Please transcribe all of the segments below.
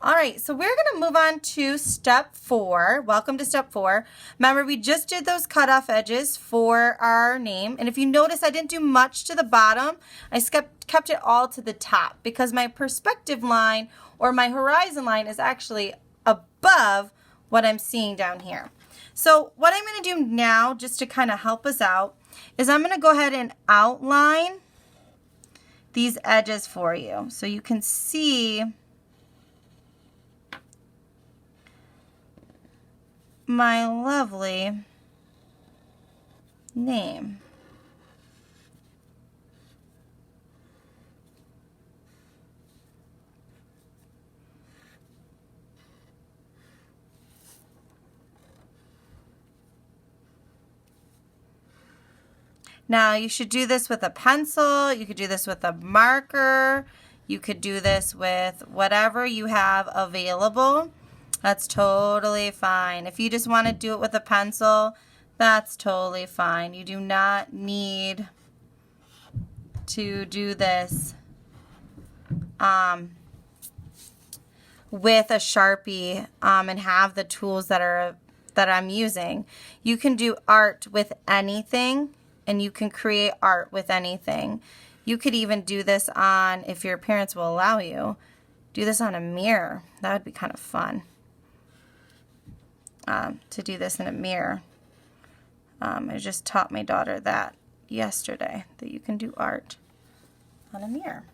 All right, so we're going to move on to step 4. Welcome to step 4. Remember, we just did those cutoff edges for our name. And if you notice, I didn't do much to the bottom. I kept it all to the top because my perspective line or my horizon line is actually above what I'm seeing down here. So what I'm going to do now, just to kind of help us out, is I'm going to go ahead and outline these edges for you so you can see my lovely name. Now you should do this with a pencil, you could do this with a marker, you could do this with whatever you have available. That's totally fine. If you just want to do it with a pencil, that's totally fine. You do not need to do this with a Sharpie and have the tools that I'm using. You can do art with anything, and you can create art with anything. You could even do this on, if your parents will allow you, do this on a mirror. That would be kind of fun. To do this in a mirror. I just taught my daughter that yesterday, that you can do art on a mirror.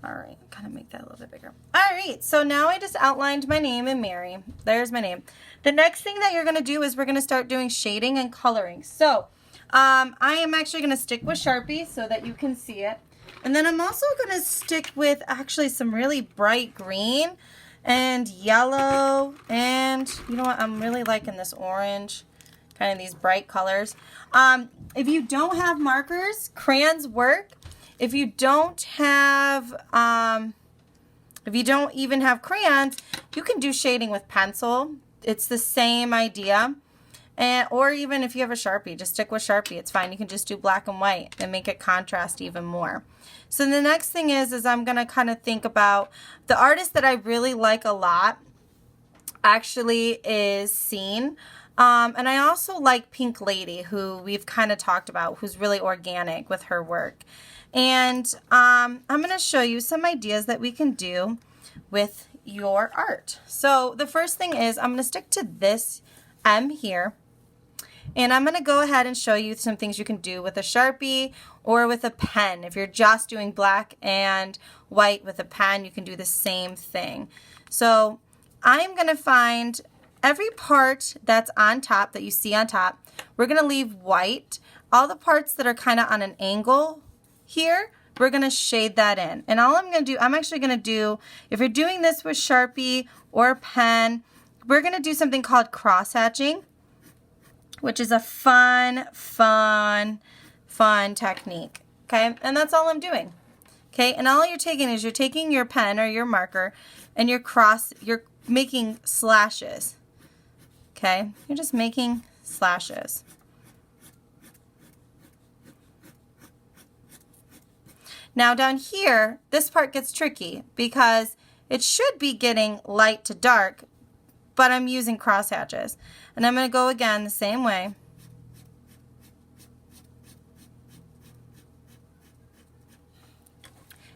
All right, kind of make that a little bit bigger. All right, so now I just outlined my name in Mary. There's my name. The next thing that you're going to do is we're going to start doing shading and coloring. So I am actually going to stick with Sharpie so that you can see it. And then I'm also going to stick with actually some really bright green and yellow, and you know what, I'm really liking this orange, kind of these bright colors. If you don't have markers, crayons work. If you don't have, if you don't even have crayons, you can do shading with pencil. It's the same idea. Or even if you have a Sharpie, just stick with Sharpie. It's fine. You can just do black and white and make it contrast even more. So the next thing is I'm going to kind of think about the artist that I really like a lot actually is Scene. And I also like Pink Lady, who we've kind of talked about, who's really organic with her work. And I'm going to show you some ideas that we can do with your art. So the first thing is I'm going to stick to this M here. And I'm going to go ahead and show you some things you can do with a Sharpie or with a pen. If you're just doing black and white with a pen, you can do the same thing. So I'm going to find every part that's on top, that you see on top, we're going to leave white. All the parts that are kind of on an angle here, we're going to shade that in. And all I'm going to do, I'm actually going to do, if you're doing this with Sharpie or pen, we're going to do something called cross-hatching, which is a fun technique, okay? And that's all I'm doing, okay? And all you're taking is you're taking your pen or your marker and you're making slashes, okay? You're just making slashes. Now down here, this part gets tricky because it should be getting light to dark, but I'm using crosshatches. And I'm going to go again the same way.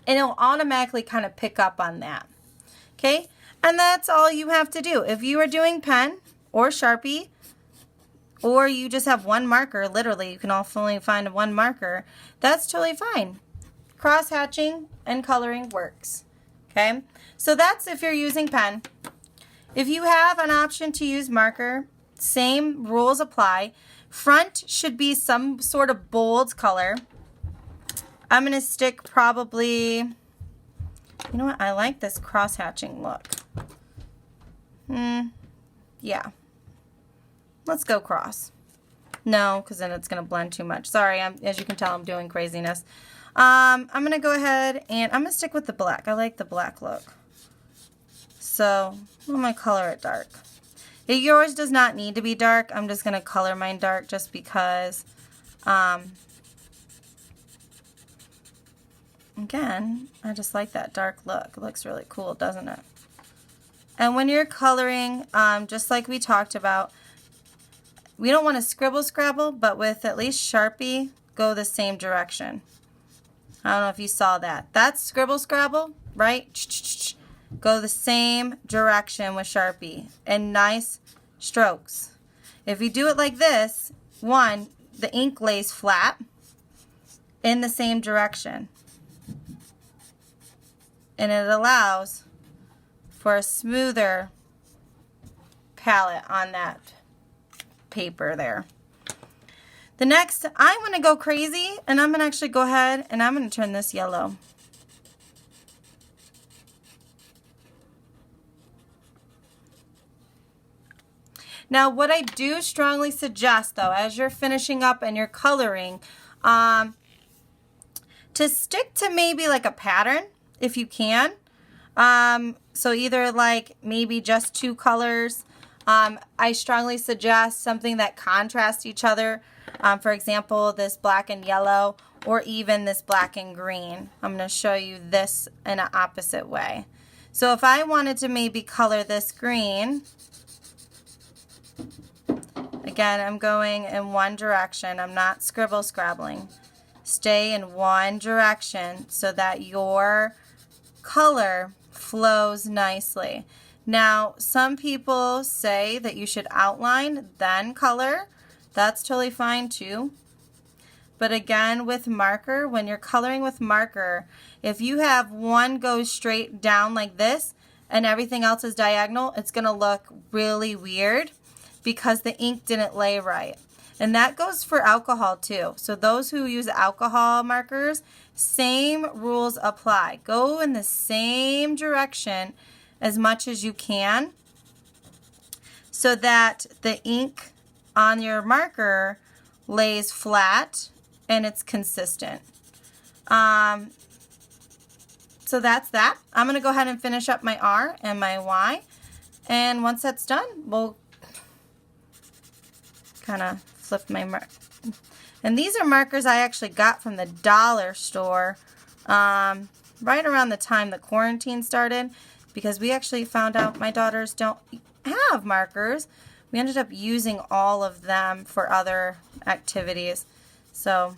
And it'll automatically kind of pick up on that. Okay? And that's all you have to do. If you are doing pen or Sharpie, or you just have one marker, literally, you can only find one marker, that's totally fine. Cross-hatching and coloring works. Okay? So that's if you're using pen. If you have an option to use marker, same rules apply. Front should be some sort of bold color. I'm going to stick probably, you know what, I like this cross-hatching look. Yeah. Let's go cross. No, because then it's going to blend too much. Sorry, as you can tell, I'm doing craziness. I'm going to go ahead and I'm going to stick with the black. I like the black look. So I'm going to color it dark. Yours does not need to be dark. I'm just going to color mine dark just because, again, I just like that dark look. It looks really cool, doesn't it? And when you're coloring, just like we talked about, we don't want to scribble scrabble, but with at least Sharpie, go the same direction. I don't know if you saw that. That's scribble scrabble, right? Go the same direction with Sharpie and nice strokes. If you do it like this, one, the ink lays flat in the same direction. And it allows for a smoother palette on that paper there. The next, I'm going to go crazy, and I'm going to actually go ahead and I'm going to turn this yellow. Now, what I do strongly suggest, though, as you're finishing up and you're coloring, to stick to maybe like a pattern, if you can. So either like maybe just 2 colors. I strongly suggest something that contrasts each other. For example, this black and yellow, or even this black and green. I'm going to show you this in an opposite way. So if I wanted to maybe color this green, again, I'm going in one direction. I'm not scribble scrabbling. Stay in one direction so that your color flows nicely. Now, some people say that you should outline, then color. That's totally fine too. But again, with marker, when you're coloring with marker, if you have one go straight down like this and everything else is diagonal, it's going to look really weird because the ink didn't lay right. And that goes for alcohol too. So those who use alcohol markers, same rules apply. Go in the same direction as much as you can so that the ink on your marker lays flat and it's consistent. So that's that. I'm going to go ahead and finish up my R and my Y. And once that's done, we'll kind of flip my mark. And these are markers I actually got from the dollar store right around the time the quarantine started, because we actually found out my daughters don't have markers. We ended up using all of them for other activities. So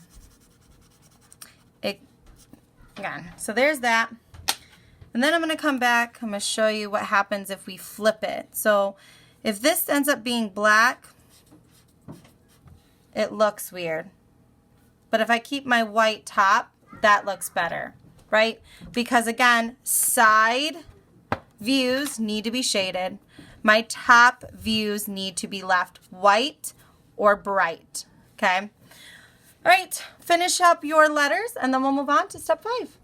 so there's that. And then I'm going to come back. I'm going to show you what happens if we flip it. So if this ends up being black, it looks weird. But if I keep my white top, that looks better, right? Because again, side views need to be shaded. My top views need to be left white or bright, okay? All right, finish up your letters and then we'll move on to step 5.